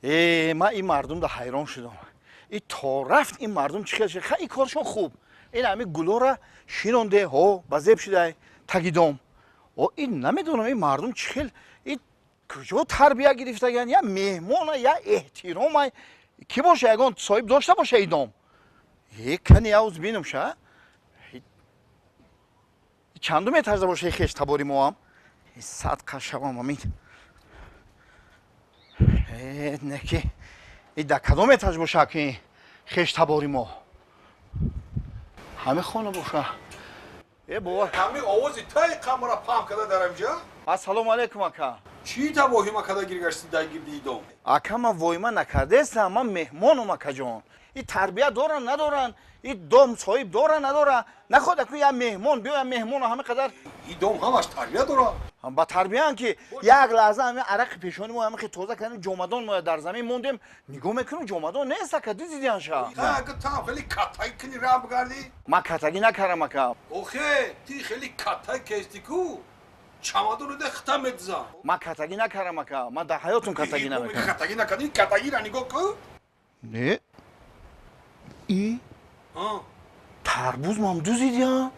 من این مردم دا حیران شدم. این تا رفت این مردم چی خیلی خیلی کارشون خوب. این همه گلو را شیرونده ها بزرگ شده تگیدم. و این نمیدونم این مردم چی خیلی این کجا تربیت گرفتگن یا مهمان یا احترام کی باشه اگه صاحب داشته باشه ایدام. یک کنی اوز بینم شه. چندم اتجاه باشه خیش تباری موام. صد کشم امید. نکی این در کدام اتجاه باشه که خیش تباری ما. همه خانه باشه. بابا. همه آوازی تای کامرا پام کده در اینجا. السلام علیکم اکا. چی تا وایما کده گیرگشتی دایگیر دیدم. اکا ما وایما نکرده است ما مهمانم اکا جان. این تربیت دارن ندارن این دام صاحب دارن ندارن نخواد اکو یا مهمان بیا مهمان همه قدر این دام همش تربیت داره. هم با تربیت که یک لحظه همه عرق پیشانی ما همه که تازه کردن جمدان ما در زمین موندیم نگاه میکنم جمدان نیست که دیدی انشا اگه تا خیلی کاتای کنی راه بگردی ما کاتگی نکردم اکا اوخه تی خیلی کاتای کشتی کو چمادون رو ده ختم ادزا ما کاتگی نکردم اکا ما در حیاتون کاتگی نمیکنم کاتگی نکردی کاتگی را نگاه کو نه ای تربوز مام دوزیدی ها